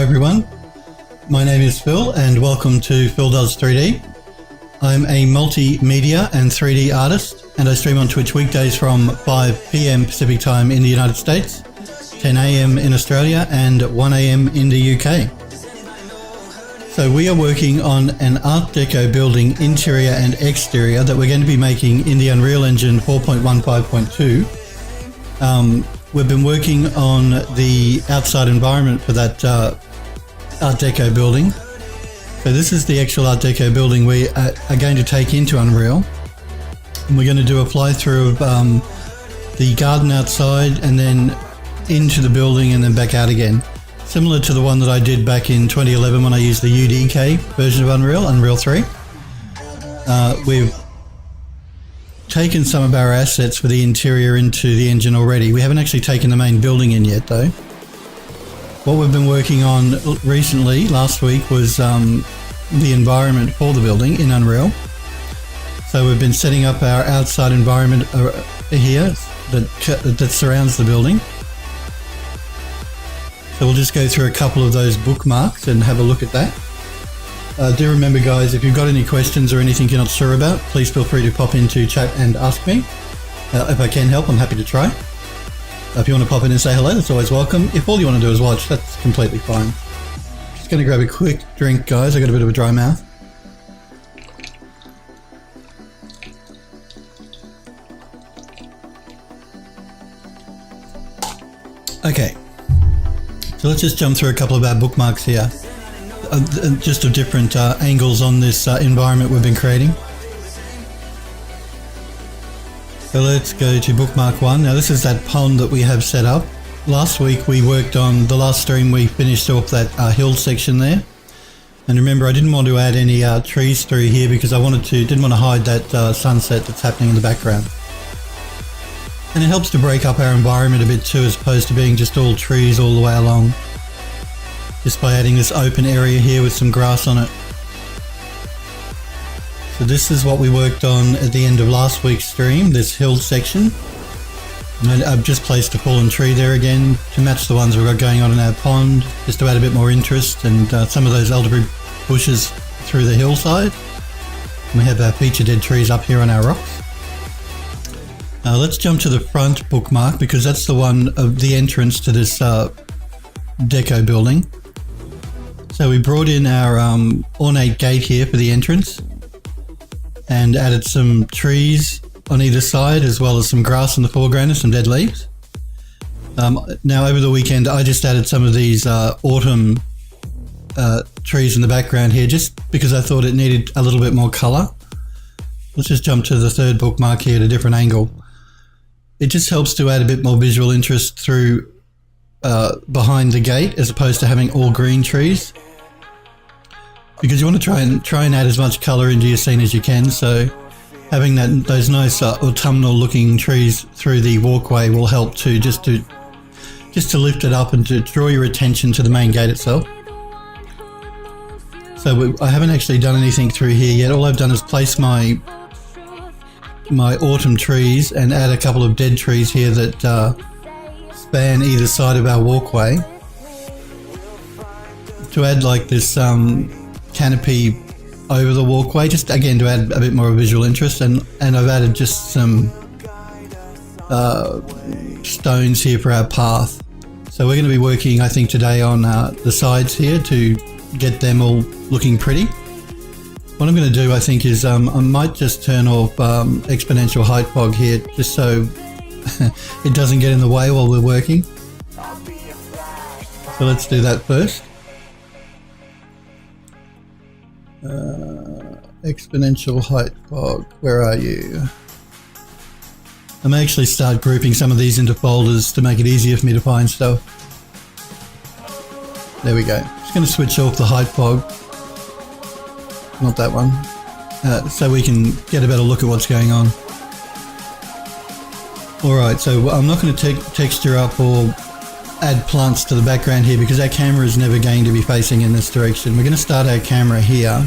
everyone, my name is Phil and welcome to Phil Does 3D. I'm a multimedia and 3D artist and I stream on Twitch weekdays from 5 PM Pacific time in the United States, 10 AM in Australia and 1 AM in the UK. So we are working on an Art Deco building interior and exterior that we're going to be making in the Unreal Engine 4.15.2. We've been working on the outside environment for that Art Deco building. So this is the actual Art Deco building we are going to take into Unreal. And we're going to do a fly through of the garden outside and then into the building and then back out again. Similar to the one that I did back in 2011 when I used the UDK version of Unreal 3. We've taken some of our assets for the interior into the engine already. We haven't actually taken the main building in yet though. What we've been working on recently, last week, was the environment for the building in Unreal. So we've been setting up our outside environment here that surrounds the building. So we'll just go through a couple of those bookmarks and have a look at that. Do remember guys, if you've got any questions or anything you're not sure about, please feel free to pop into chat and ask me. If I can help, I'm happy to try. If you want to pop in and say hello, that's always welcome. If all you want to do is watch, that's completely fine. Just going to grab a quick drink guys, I got a bit of a dry mouth. Okay, so let's just jump through a couple of our bookmarks here. Just of different angles on this environment we've been creating. So let's go to bookmark 1. Now this is that pond that we have set up. Last week we worked on, the last stream we finished off that hill section there. And remember I didn't want to add any trees through here because I didn't want to hide that sunset that's happening in the background. And it helps to break up our environment a bit too, as opposed to being just all trees all the way along. Just by adding this open area here with some grass on it. So this is what we worked on at the end of last week's stream, this hill section. And I've just placed a fallen tree there again to match the ones we've got going on in our pond, just to add a bit more interest, and some of those elderberry bushes through the hillside. And we have our feature dead trees up here on our rocks. Let's jump to the front bookmark because that's the one of the entrance to this Deco building. So we brought in our ornate gate here for the entrance and added some trees on either side as well as some grass in the foreground and some dead leaves. Now over the weekend I just added some of these autumn trees in the background here just because I thought it needed a little bit more colour. Let's just jump to the third bookmark here at a different angle. It just helps to add a bit more visual interest through behind the gate as opposed to having all green trees, because you want to try and add as much colour into your scene as you can. So having those nice autumnal looking trees through the walkway will help to just to lift it up and to draw your attention to the main gate itself. So I haven't actually done anything through here yet. All I've done is place my autumn trees and add a couple of dead trees here that span either side of our walkway to add like this canopy over the walkway, just again to add a bit more visual interest, and I've added just some stones here for our path. So we're going to be working I think today on the sides here to get them all looking pretty. What I'm going to do I think is I might just turn off exponential height fog here just so it doesn't get in the way while we're working. So let's do that first. Exponential height fog, where are you? I may actually start grouping some of these into folders to make it easier for me to find stuff. There we go. Just going to switch off the height fog. Not that one. So we can get a better look at what's going on. Alright, so I'm not going to take texture up or add plants to the background here because our camera is never going to be facing in this direction. We're going to start our camera here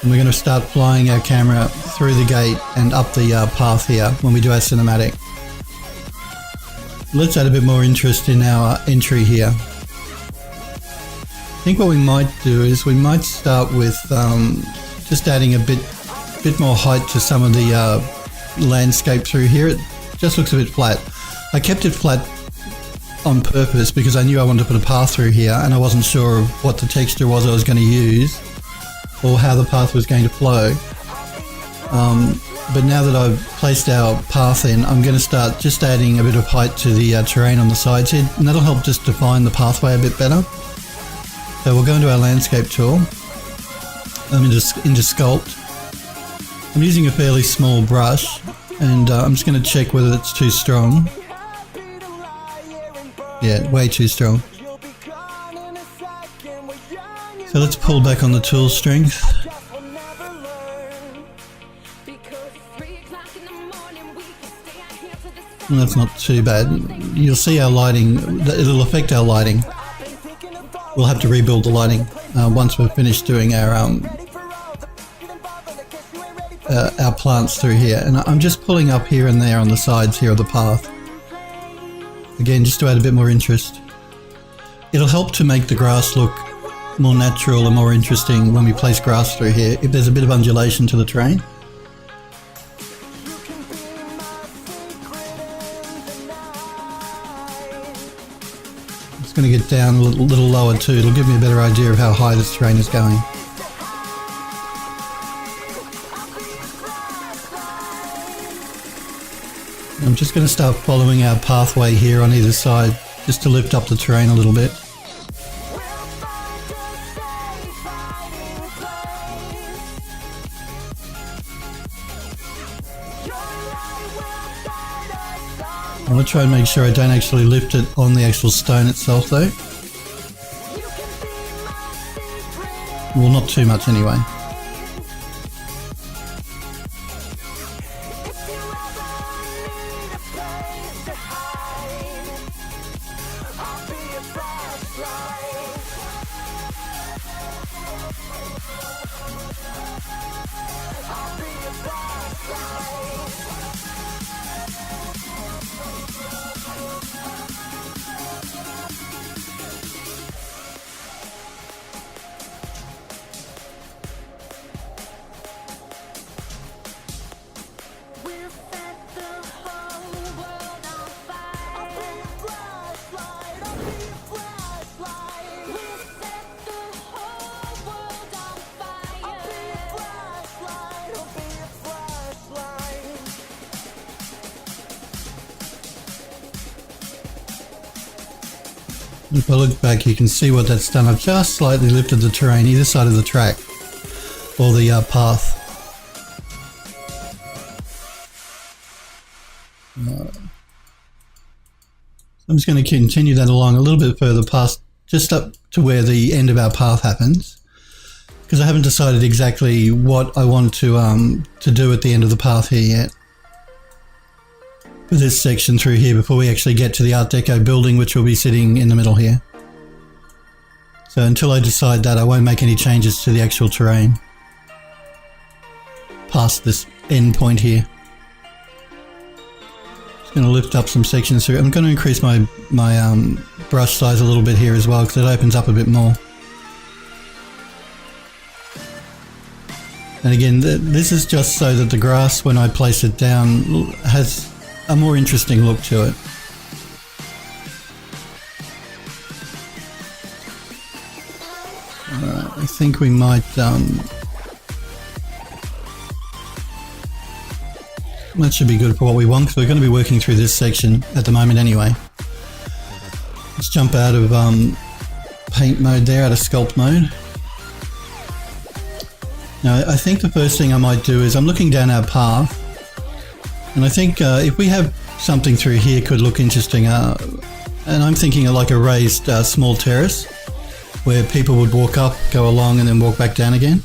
and we're going to start flying our camera through the gate and up the path here when we do our cinematic. Let's add a bit more interest in our entry here. think what we might do is we might start with just adding a bit more height to some of the landscape through here. It just looks a bit flat. I kept it flat on purpose because I knew I wanted to put a path through here, and I wasn't sure of what the texture was I was going to use or how the path was going to flow. But now that I've placed our path in, I'm going to start just adding a bit of height to the terrain on the sides here, and that'll help just define the pathway a bit better. So we'll go into our landscape tool. I'm into sculpt. I'm using a fairly small brush, and I'm just going to check whether it's too strong. Yeah, way too strong. So let's pull back on the tool strength. And that's not too bad. You'll see our lighting, it'll affect our lighting. We'll have to rebuild the lighting once we're finished doing our plants through here. And I'm just pulling up here and there on the sides here of the path. Again, just to add a bit more interest. It'll help to make the grass look more natural and more interesting when we place grass through here, if there's a bit of undulation to the terrain. Going to get down a little lower too. It'll give me a better idea of how high this terrain is going. I'm just going to start following our pathway here on either side just to lift up the terrain a little bit. I want to try and make sure I don't actually lift it on the actual stone itself though. Well, not too much anyway. If I look back, you can see what that's done. I've just slightly lifted the terrain either side of the track or the path. I'm just going to continue that along a little bit further past, just up to where the end of our path happens, because I haven't decided exactly what I want to do at the end of the path here yet. For this section through here before we actually get to the Art Deco building, which will be sitting in the middle here. So until I decide that, I won't make any changes to the actual terrain past this end point here. Just going to lift up some sections here. I'm going to increase my brush size a little bit here as well, because it opens up a bit more. And again, this is just so that the grass, when I place it down, has a more interesting look to it. I think we might that should be good for what we want, because we're going to be working through this section at the moment anyway. Let's jump out of paint mode there, out of sculpt mode. Now I think the first thing I might do is I'm looking down our path, and I think if we have something through here could look interesting, and I'm thinking of like a raised small terrace where people would walk up, go along and then walk back down again,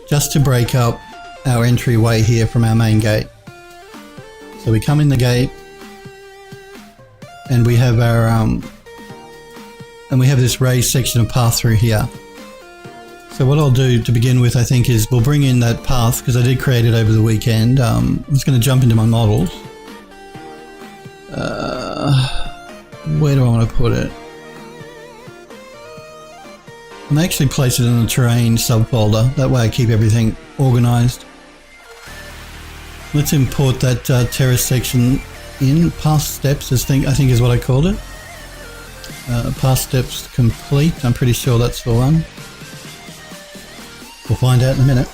just to break up our entryway here from our main gate. So we come in the gate and we have our and we have this raised section of path through here. So what I'll do to begin with, I think, is we'll bring in that path, because I did create it over the weekend. I'm just going to jump into my models. Where do I want to put it? And I actually place it in the terrain subfolder. That way I keep everything organized. Let's import that terrace section in. Past steps, I think is what I called it. Past steps complete. I'm pretty sure that's the one. We'll find out in a minute.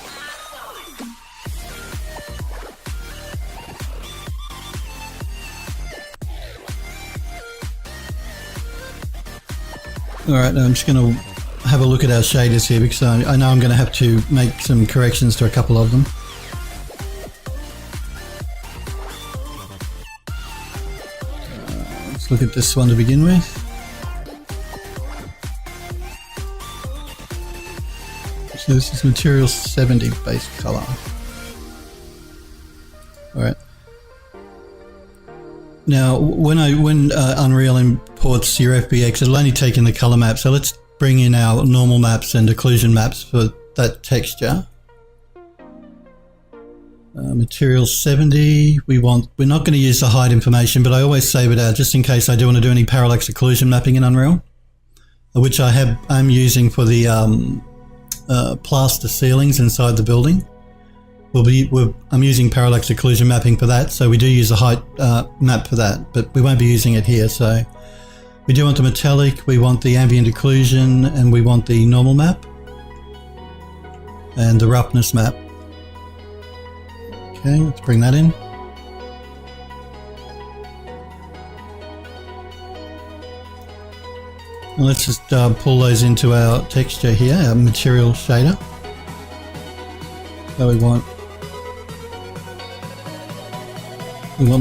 Alright, I'm just going to have a look at our shaders here because I know I'm going to have to make some corrections to a couple of them. Let's look at this one to begin with. So this is material 70 base color. Alright. Now, when Unreal imports your FBX, it'll only take in the color map. So let's bring in our normal maps and occlusion maps for that texture. Material 70. We're not going to use the height information, but I always save it out just in case I do want to do any parallax occlusion mapping in Unreal, which I'm using for the plaster ceilings inside the building. I'm using parallax occlusion mapping for that, so we do use a height map for that, but we won't be using it here. So we do want the metallic, we want the ambient occlusion, and we want the normal map and the roughness map. Okay, let's bring that in. And let's just pull those into our texture here, our material shader. So we want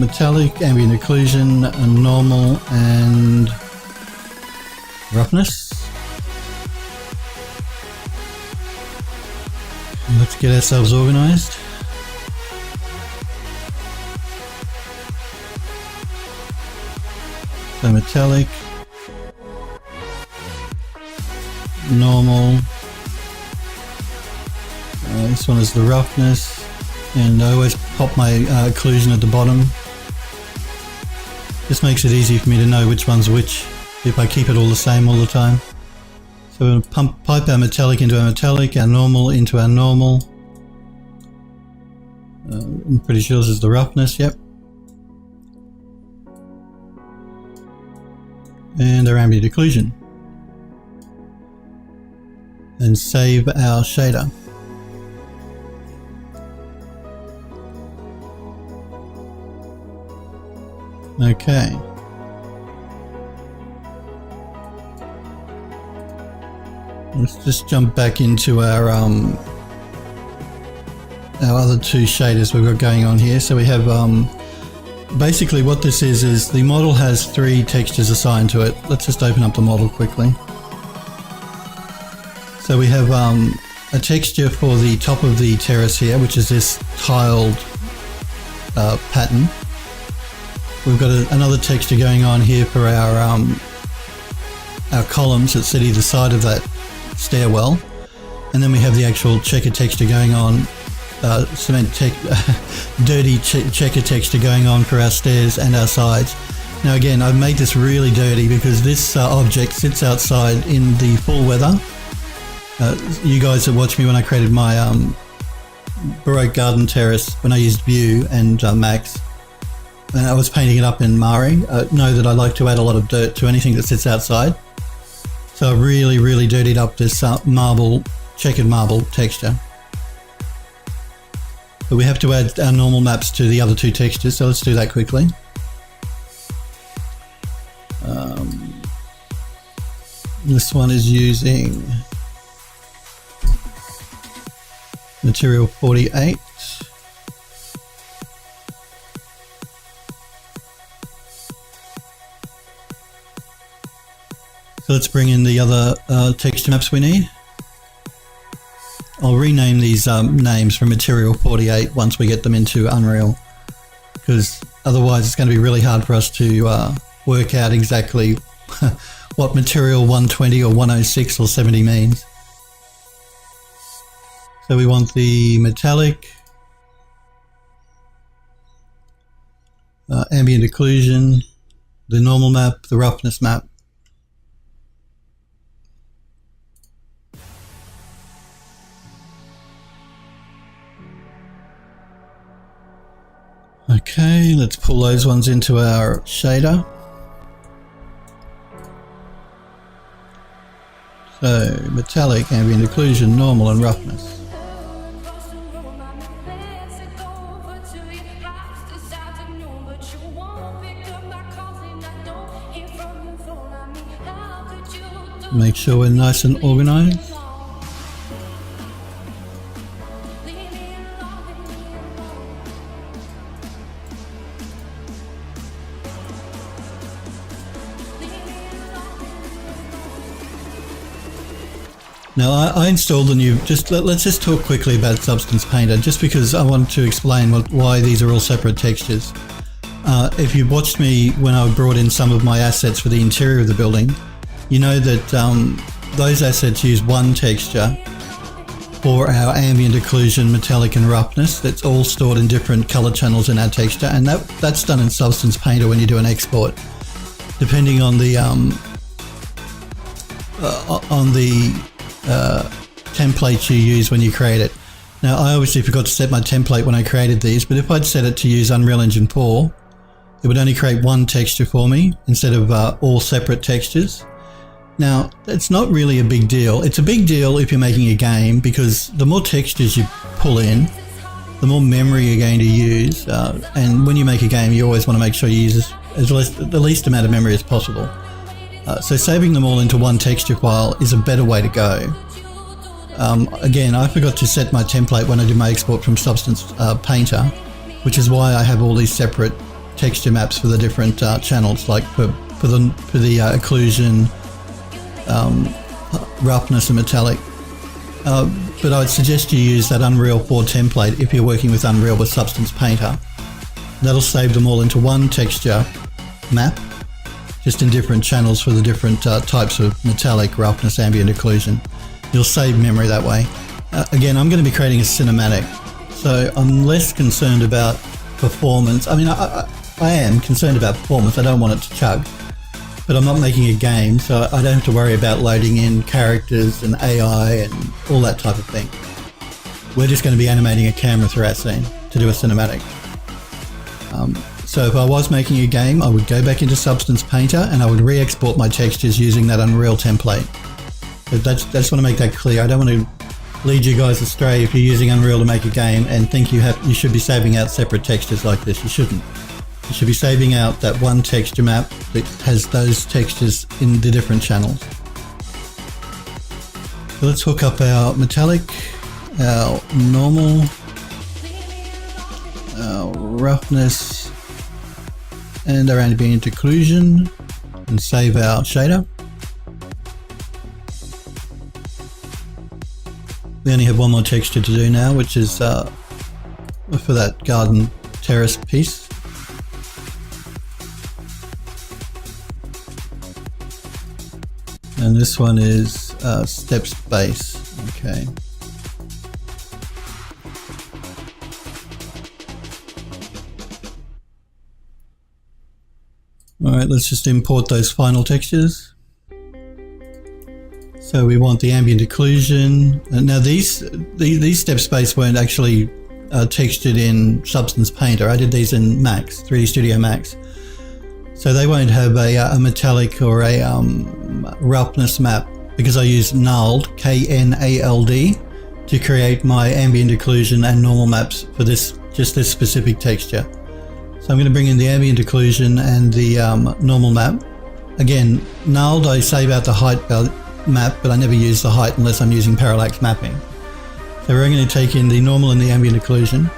metallic, ambient occlusion, and normal, and roughness. And let's get ourselves organized. So metallic, normal, this one is the roughness, and I always pop my occlusion at the bottom. This makes it easy for me to know which one's which if I keep it all the same all the time. So we're going to pipe our metallic into our metallic, our normal into our normal. I'm pretty sure this is the roughness, yep. And our ambient occlusion. And save our shader. Okay. Let's just jump back into our other two shaders we've got going on here. So we have basically what this is the model has 3 textures assigned to it. Let's just open up the model quickly. So we have a texture for the top of the terrace here, which is this tiled pattern. We've got another texture going on here for our columns that sit either side of that stairwell, and then we have the actual checker texture going on, dirty checker texture going on for our stairs and our sides. Now again, I've made this really dirty because this object sits outside in the full weather. You guys that watched me when I created my Baroque garden terrace, when I used View and Max, and I was painting it up in Mari, know that I like to add a lot of dirt to anything that sits outside. So I really dirtied up this checkered marble texture. But we have to add our normal maps to the other 2 textures, so let's do that quickly. This one is using material 48. So let's bring in the other texture maps we need. I'll rename these names from material 48 once we get them into Unreal, because otherwise it's going to be really hard for us to work out exactly what material 120 or 106 or 70 means. So we want the metallic, ambient occlusion, the normal map, the roughness map. Okay, let's pull those ones into our shader. So, metallic, ambient occlusion, normal and roughness. Make sure we're nice and organized. Now I installed the new, let's just talk quickly about Substance Painter, just because I want to explain why these are all separate textures. If you watched me when I brought in some of my assets for the interior of the building, you know that those assets use one texture for our ambient occlusion, metallic and roughness. That's all stored in different color channels in our texture, and that's done in Substance Painter when you do an export, depending on the template you use when you create it. Now I obviously forgot to set my template when I created these, but if I'd set it to use Unreal Engine 4, it would only create one texture for me instead of all separate textures. Now it's not really a big deal. It's a big deal if you're making a game, because the more textures you pull in, the more memory you're going to use, and when you make a game you always want to make sure you use the least amount of memory as possible. So saving them all into one texture file is a better way to go. Again, I forgot to set my template when I did my export from Substance Painter, which is why I have all these separate texture maps for the different channels, like for the occlusion, roughness and metallic. But I'd suggest you use that Unreal 4 template if you're working with Unreal with Substance Painter. That'll save them all into one texture map, just in different channels for the different types of metallic, roughness, ambient occlusion. You'll save memory that way. Again, I'm going to be creating a cinematic, so I'm less concerned about performance. I mean, I am concerned about performance. I don't want it to chug, but I'm not making a game, so I don't have to worry about loading in characters and AI and all that type of thing. We're just going to be animating a camera through our scene to do a cinematic. So if I was making a game, I would go back into Substance Painter and I would re-export my textures using that Unreal template. But I just want to make that clear. I don't want to lead you guys astray if you're using Unreal to make a game and think you should be saving out separate textures like this. You shouldn't. You should be saving out that one texture map that has those textures in the different channels. So let's hook up our metallic, our normal, our roughness, and our ambient occlusion, and save our shader. We only have one more texture to do now, which is for that garden terrace piece. And this one is Steppe's base. Okay. Alright, let's just import those final textures. So we want the ambient occlusion. Now these step space weren't actually textured in Substance Painter. I did these in Max, 3D Studio Max. So they won't have a metallic or a roughness map, because I use Knald, K-N-A-L-D, to create my ambient occlusion and normal maps for just this specific texture. So I'm going to bring in the ambient occlusion and the normal map. Again, Knald, I save out the height map, but I never use the height unless I'm using parallax mapping. So we're going to take in the normal and the ambient occlusion.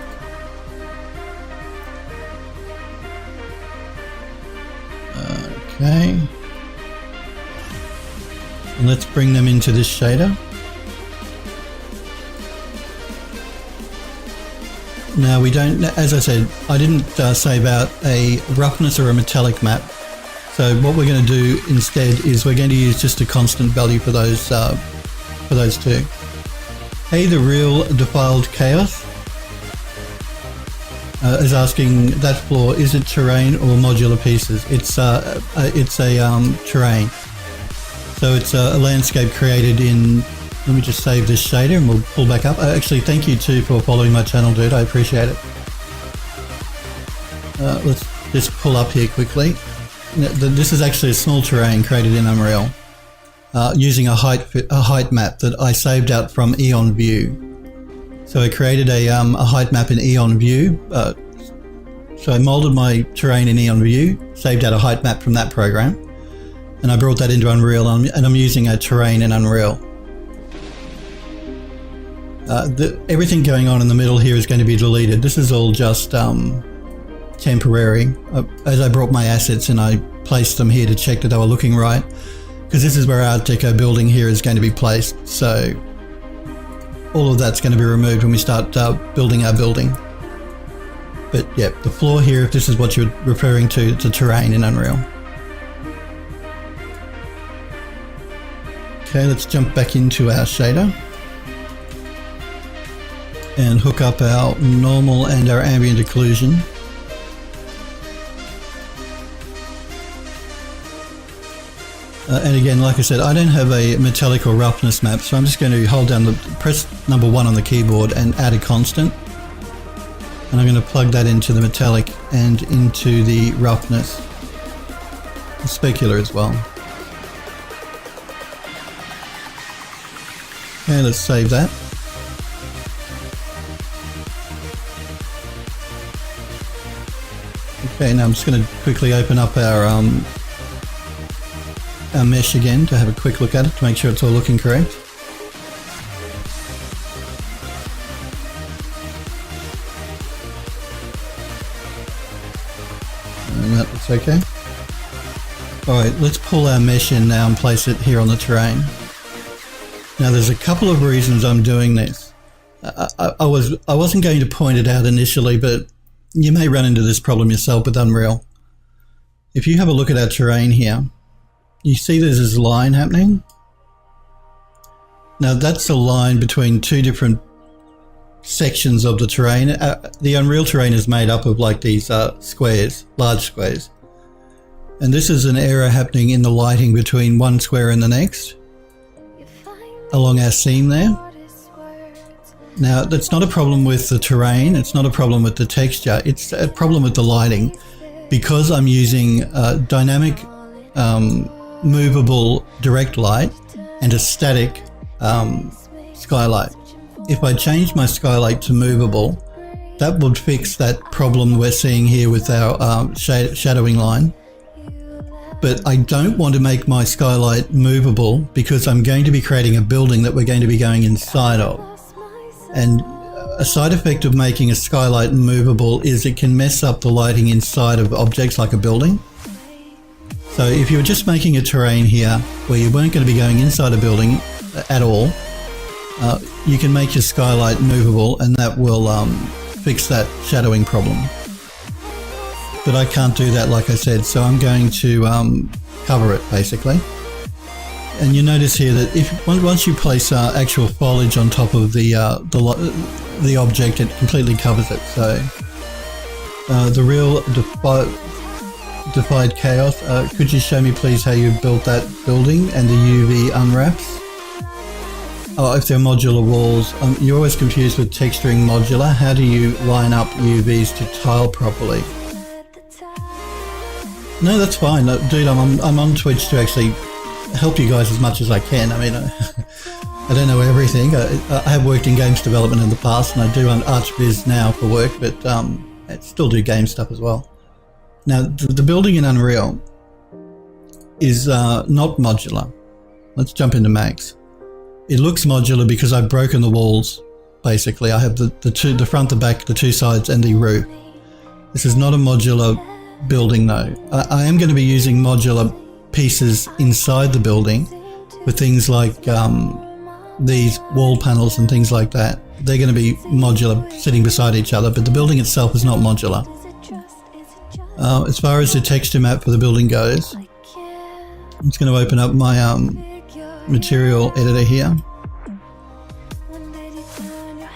Okay. And let's bring them into this shader. Now we don't, as I said, I didn't save out a roughness or a metallic map. So what we're going to do instead is we're going to use just a constant value for those two. Hey, the real defiled chaos is asking that floor, is it terrain or modular pieces? It's a terrain. So it's a landscape created in, let me just save this shader and we'll pull back up. Actually, thank you too for following my channel, dude. I appreciate it. let's just pull up here quickly. This is actually a small terrain created in Unreal using a height map that I saved out from Eon View. So I created a height map in Eon View. So I molded my terrain in Eon View, saved out a height map from that program, and I brought that into Unreal, and I'm using a terrain in Unreal. Everything going on in the middle here is going to be deleted. This is all just temporary. As I brought my assets in, I placed them here to check that they were looking right, because this is where our Deco building here is going to be placed. So all of that's going to be removed when we start building our building. But yeah, the floor here, if this is what you're referring to, it's a terrain in Unreal. Okay, let's jump back into our shader and hook up our normal and our ambient occlusion. And again, like I said, I don't have a metallic or roughness map, so I'm just going to press number 1 on the keyboard and add a constant. And I'm going to plug that into the metallic and into the roughness, the specular as well. Okay, let's save that. Okay, now I'm just going to quickly open up our mesh again to have a quick look at it to make sure it's all looking correct. And that looks okay. Alright, let's pull our mesh in now and place it here on the terrain. Now there's a couple of reasons I'm doing this. I wasn't going to point it out initially, but you may run into this problem yourself with Unreal. If you have a look at our terrain here, you see there's this line happening. Now that's a line between two different sections of the terrain. The Unreal terrain is made up of like these squares, large squares. And this is an error happening in the lighting between one square and the next, along our seam there. Now that's not a problem with the terrain, it's not a problem with the texture, it's a problem with the lighting, because I'm using dynamic movable direct light and a static skylight. If I change my skylight to movable, that would fix that problem we're seeing here with our shadowing line. But I don't want to make my skylight movable because I'm going to be creating a building that we're going to be going inside of. And a side effect of making a skylight movable is it can mess up the lighting inside of objects like a building. So if you were just making a terrain here where you weren't going to be going inside a building at all, you can make your skylight movable and that will fix that shadowing problem. But I can't do that, like I said, so I'm going to cover it basically. And you notice here that once you place actual foliage on top of the object, it completely covers it. So the real defied chaos. Could you show me please how you built that building and the UV unwraps? Oh, if they're modular walls. You're always confused with texturing modular. How do you line up UVs to tile properly? No, that's fine. Dude, I'm on Twitch to actually help you guys as much as I can. I mean, I don't know everything. I have worked in games development in the past, and I do ArchViz now for work, but I still do game stuff as well. Now, the building in Unreal is not modular. Let's jump into Max. It looks modular because I've broken the walls, basically. I have the front, the back, the two sides, and the roof. This is not a modular building though. I am going to be using modular pieces inside the building for things like these wall panels and things like that. They're going to be modular, sitting beside each other, but the building itself is not modular. As far as the texture map for the building goes, I'm just going to open up my material editor here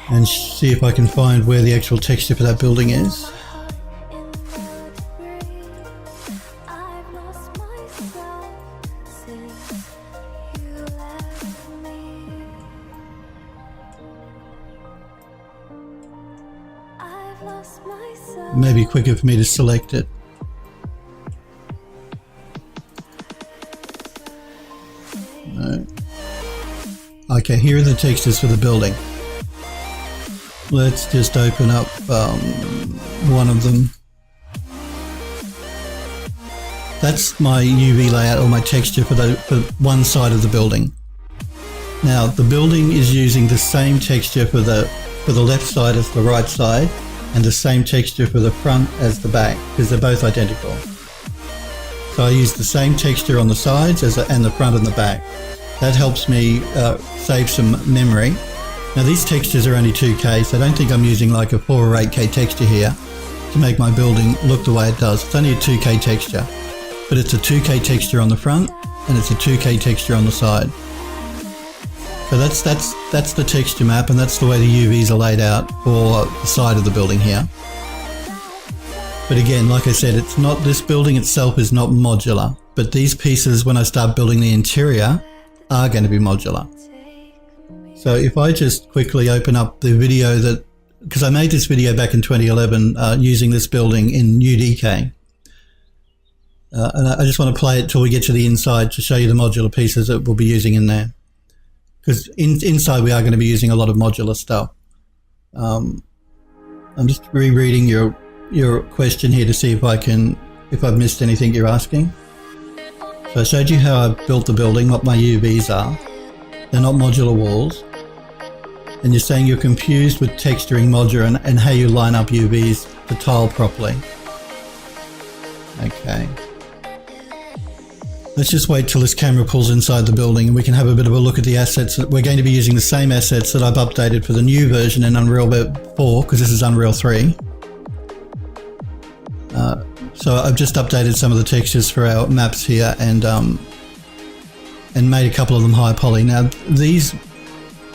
and see if I can find where the actual texture for that building is. Maybe quicker for me to select it. No. Okay, here are the textures for the building. Let's just open up one of them. That's my UV layout or my texture for one side of the building. Now the building is using the same texture for the left side as the right side, and the same texture for the front as the back, because they're both identical. So I use the same texture on the sides and the front and the back. That helps me save some memory. Now these textures are only 2K, so I don't think I'm using like a 4 or 8K texture here to make my building look the way it does. It's only a 2K texture, but it's a 2K texture on the front and it's a 2K texture on the side. So that's the texture map, and that's the way the UVs are laid out for the side of the building here. But again, like I said, it's not, this building itself is not modular, but these pieces, when I start building the interior, are going to be modular. So if I just quickly open up the video that, because I made this video back in 2011 using this building in UDK. And I just want to play it till we get to the inside to show you the modular pieces that we'll be using in there. Because inside we are going to be using a lot of modular stuff. I'm just rereading your question here to see if I've missed anything you're asking. So I showed you how I built the building, what my UVs are. They're not modular walls. And you're saying you're confused with texturing modular and how you line up UVs to tile properly. Okay. Let's just wait till this camera pulls inside the building and we can have a bit of a look at the assets. We're going to be using the same assets that I've updated for the new version in Unreal 4, because this is Unreal 3. So I've just updated some of the textures for our maps here and made a couple of them high poly. Now these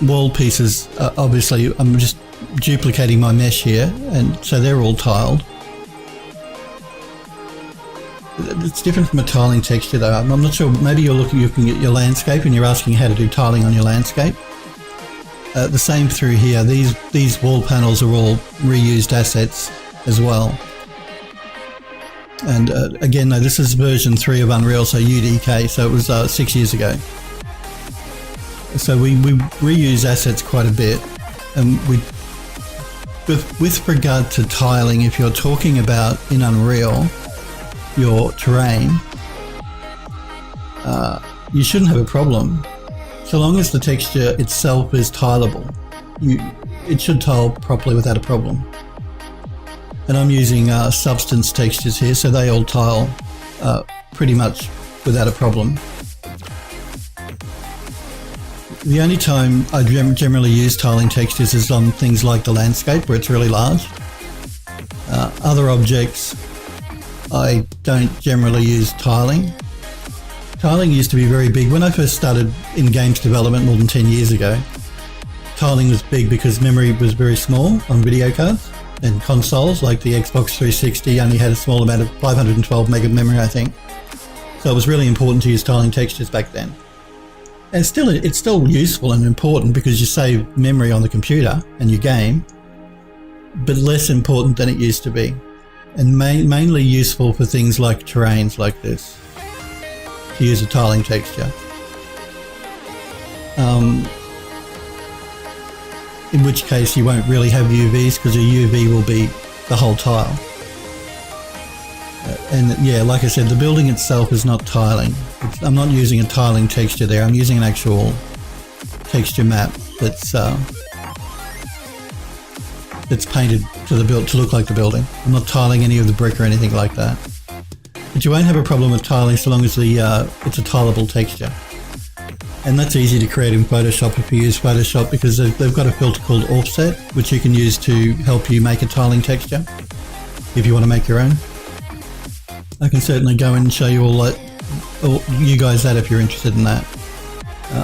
wall pieces, obviously I'm just duplicating my mesh here, and so they're all tiled. It's different from a tiling texture though. I'm not sure, maybe you're looking at your landscape and you're asking how to do tiling on your landscape. The same through here. These wall panels are all reused assets as well. And again, no, this is version 3 of Unreal, so UDK, so it was 6 years ago. So we reuse assets quite a bit. And with regard to tiling, if you're talking about in Unreal, your terrain, you shouldn't have a problem. So long as the texture itself is tileable, it should tile properly without a problem. And I'm using substance textures here, so they all tile pretty much without a problem. The only time I generally use tiling textures is on things like the landscape, where it's really large. Other objects, I don't generally use tiling. Tiling used to be very big. When I first started in games development more than 10 years ago, tiling was big because memory was very small on video cards, and consoles like the Xbox 360 only had a small amount of 512 meg of memory, I think. So it was really important to use tiling textures back then. And it's still useful and important because you save memory on the computer and your game, but less important than it used to be. And mainly useful for things like terrains like this, to use a tiling texture. In which case you won't really have UVs, because a UV will be the whole tile. And yeah, like I said, the building itself is not tiling. I'm not using a tiling texture there. I'm using an actual texture map that's painted to look like the building. I'm not tiling any of the brick or anything like that. But you won't have a problem with tiling so long as it's a tileable texture. And that's easy to create in Photoshop if you use Photoshop, because they've got a filter called Offset, which you can use to help you make a tiling texture if you want to make your own. I can certainly go in and show you all that, or you guys that, if you're interested in that.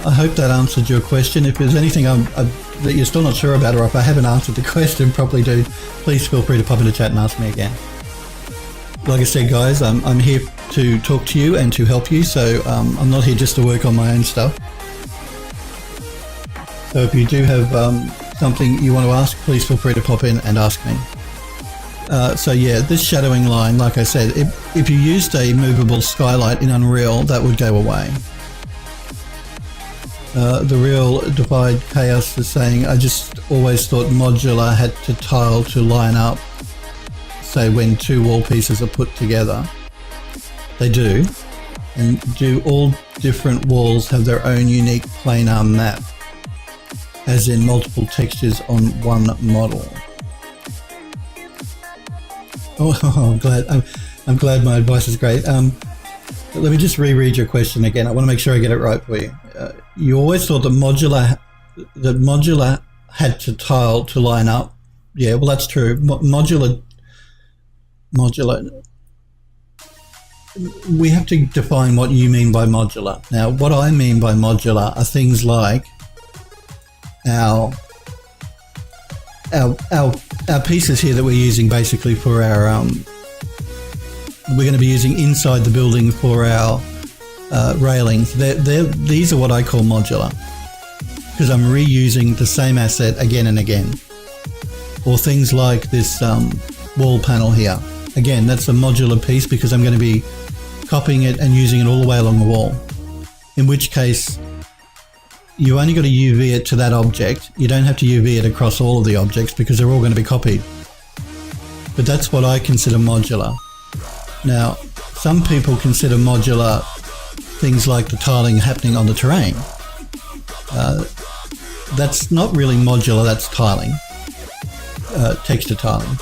I hope that answered your question. If there's anything that you're still not sure about, or if I haven't answered the question properly, please feel free to pop in the chat and ask me again. Like I said, guys, I'm here to talk to you and to help you, so I'm not here just to work on my own stuff. So if you do have something you want to ask, please feel free to pop in and ask me. So yeah, this shadowing line, like I said, if you used a movable skylight in Unreal, that would go away. The Real Divide Chaos is saying, I just always thought modular had to tile to line up, say when two wall pieces are put together. They do. And do all different walls have their own unique planar map, as in multiple textures on one model? Oh, I'm glad my advice is great. Let me just reread your question again. I want to make sure I get it right for you. You always thought that modular had to tile to line up. Yeah, well, that's true. Modular. We have to define what you mean by modular. Now, what I mean by modular are things like our pieces here that we're using basically for our we're going to be using inside the building for our railings. These are what I call modular, because I'm reusing the same asset again and again. Or things like this wall panel here. Again, that's a modular piece because I'm going to be copying it and using it all the way along the wall. In which case, you only got to UV it to that object. You don't have to UV it across all of the objects because they're all going to be copied. But that's what I consider modular. Now, some people consider modular things like the tiling happening on the terrain. That's not really modular, that's tiling, texture tiling.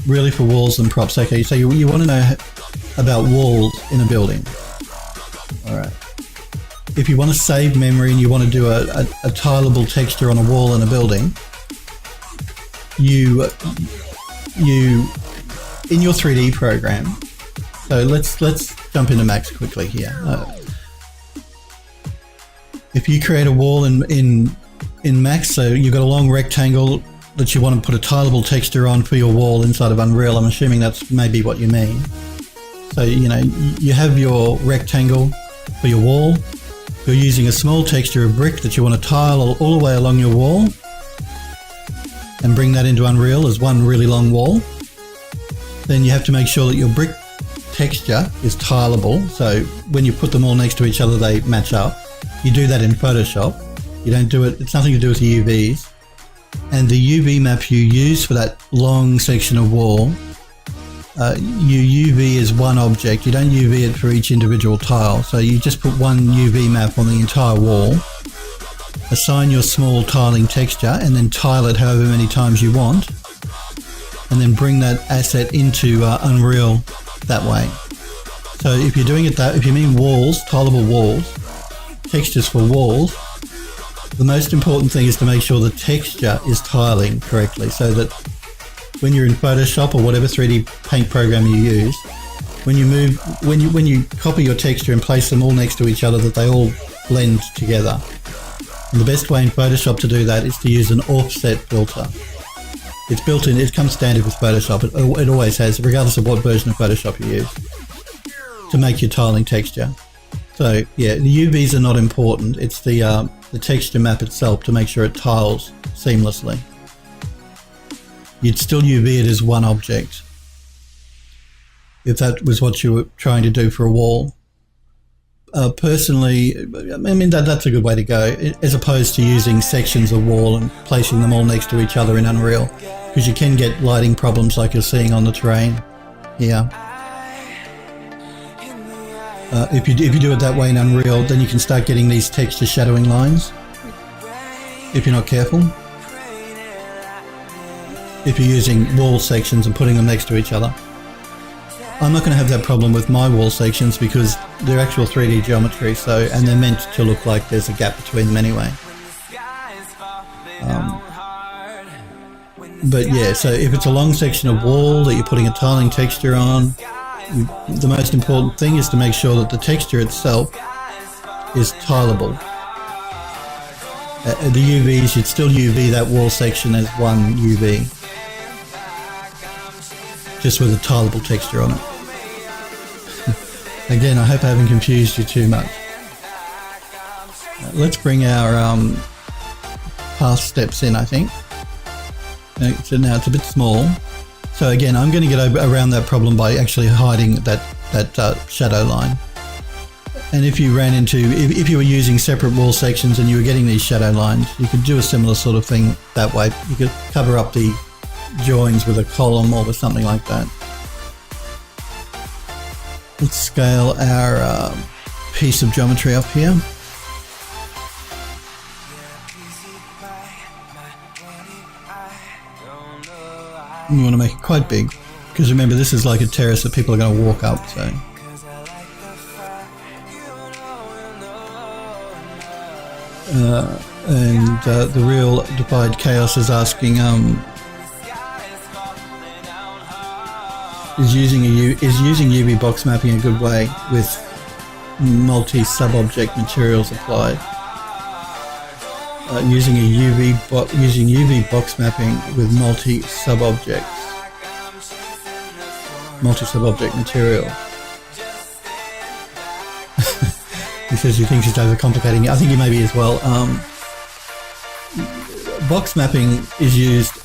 Really for walls and props. Okay, so you want to know about walls in a building. All right. If you want to save memory and you want to do a tileable texture on a wall in a building, you in your 3D program. So let's jump into Max quickly here. If you create a wall in Max, so you've got a long rectangle that you want to put a tileable texture on for your wall inside of Unreal. I'm assuming that's maybe what you mean. So, you know, you have your rectangle for your wall. You're using a small texture of brick that you want to tile all the way along your wall and bring that into Unreal as one really long wall. Then you have to make sure that your brick texture is tileable. So when you put them all next to each other, they match up. You do that in Photoshop. You don't do it, it's nothing to do with the UVs. And the UV map you use for that long section of wall, you UV as one object. You don't UV it for each individual tile. So you just put one UV map on the entire wall, assign your small tiling texture, and then tile it however many times you want, and then bring that asset into Unreal that way. So if you're doing it if you mean walls, tileable walls, textures for walls, the most important thing is to make sure the texture is tiling correctly, so that when you're in Photoshop or whatever 3D paint program you use, when you copy your texture and place them all next to each other, that they all blend together. And the best way in Photoshop to do that is to use an offset filter. It's built in, it comes standard with Photoshop. It always has, regardless of what version of Photoshop you use, to make your tiling texture. So yeah, the UVs are not important. It's the texture map itself to make sure it tiles seamlessly. You'd still UV it as one object if that was what you were trying to do for a wall. Personally, I mean, that's a good way to go, as opposed to using sections of wall and placing them all next to each other in Unreal, because you can get lighting problems like you're seeing on the terrain here. If you do it that way in Unreal, then you can start getting these texture shadowing lines if you're not careful. If you're using wall sections and putting them next to each other. I'm not going to have that problem with my wall sections because they're actual 3D geometry, and they're meant to look like there's a gap between them anyway. But yeah, so if it's a long section of wall that you're putting a tiling texture on, the most important thing is to make sure that the texture itself is tileable. The UVs, you'd still UV that wall section as one UV, just with a tileable texture on it. Again, I hope I haven't confused you too much. Let's bring our path steps in, I think. So now it's a bit small. So again, I'm going to get around that problem by actually hiding that shadow line. And if you ran into, if you were using separate wall sections and you were getting these shadow lines, you could do a similar sort of thing that way. You could cover up the joins with a column or with something like that. Let's scale our piece of geometry up here. You want to make it quite big, because remember, this is like a terrace that people are going to walk up, so. The real Divide Chaos is asking, is using UV box mapping a good way with multi-sub-object materials applied? Using UV box mapping with multi-sub-object material. He says he thinks he's overcomplicating it. I think he may be as well. Box mapping is used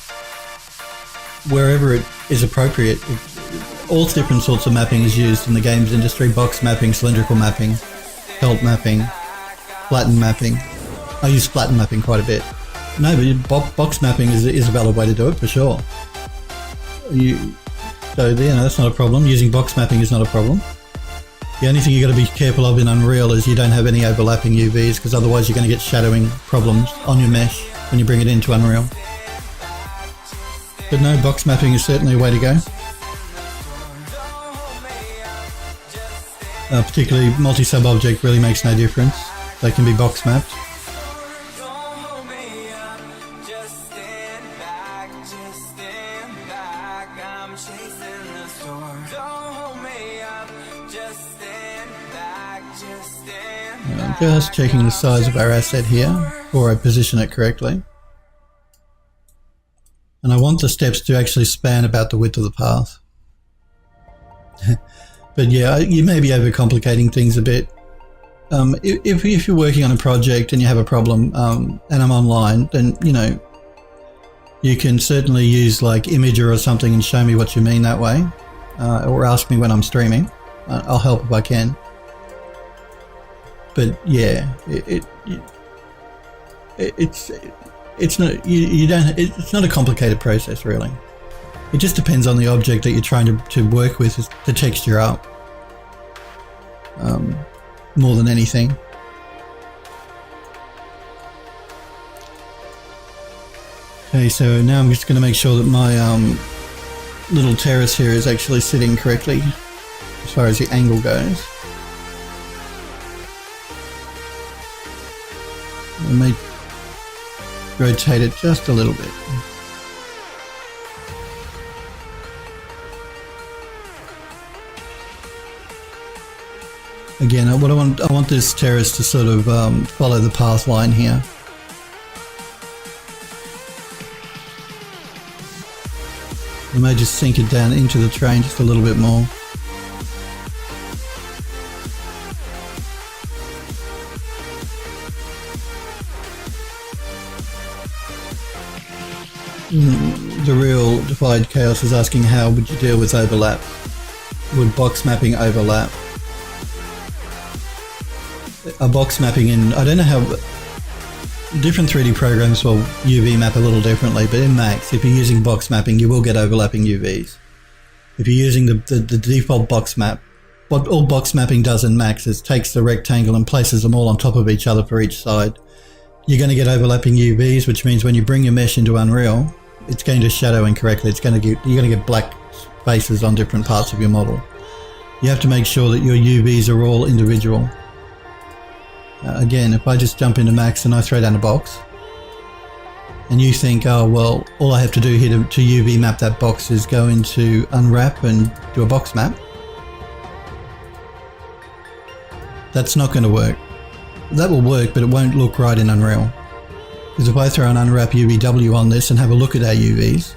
wherever it is appropriate. All different sorts of mapping is used in the games industry. Box mapping, cylindrical mapping, pelt mapping, flatten mapping. I use flatten mapping quite a bit. No, but box mapping is a valid way to do it for sure. So that's not a problem. Using box mapping is not a problem. The only thing you've got to be careful of in Unreal is you don't have any overlapping UVs, because otherwise you're going to get shadowing problems on your mesh when you bring it into Unreal. But no, box mapping is certainly a way to go. Particularly multi-sub-object really makes no difference. They can be box mapped. Just checking the size of our asset here before I position it correctly. And I want the steps to actually span about the width of the path. But yeah, you may be overcomplicating things a bit. If you're working on a project and you have a problem and I'm online, then you can certainly use like Imager or something and show me what you mean that way, or ask me when I'm streaming. I'll help if I can. But yeah, it's not it's not a complicated process really. It just depends on the object that you're trying to work with to texture up, more than anything. Okay, so now I'm just going to make sure that my little terrace here is actually sitting correctly as far as the angle goes. I may rotate it just a little bit. Again, I want this terrace to sort of follow the path line here. I may just sink it down into the terrain just a little bit more. The real Defied Chaos is asking, how would you deal with overlap? Would box mapping overlap? A box mapping in, I don't know how, different 3D programs will UV map a little differently, but in Max, if you're using box mapping, you will get overlapping UVs. If you're using the default box map, what all box mapping does in Max is takes the rectangle and places them all on top of each other for each side. You're going to get overlapping UVs, which means when you bring your mesh into Unreal, it's going to shadow incorrectly. You're going to get black spaces on different parts of your model. You have to make sure that your UVs are all individual. Again, if I just jump into Max and I throw down a box, and you think, oh well, all I have to do here to UV map that box is go into Unwrap and do a box map, that's not going to work. That will work, but it won't look right in Unreal. Because if I throw an Unwrap UVW on this and have a look at our UVs,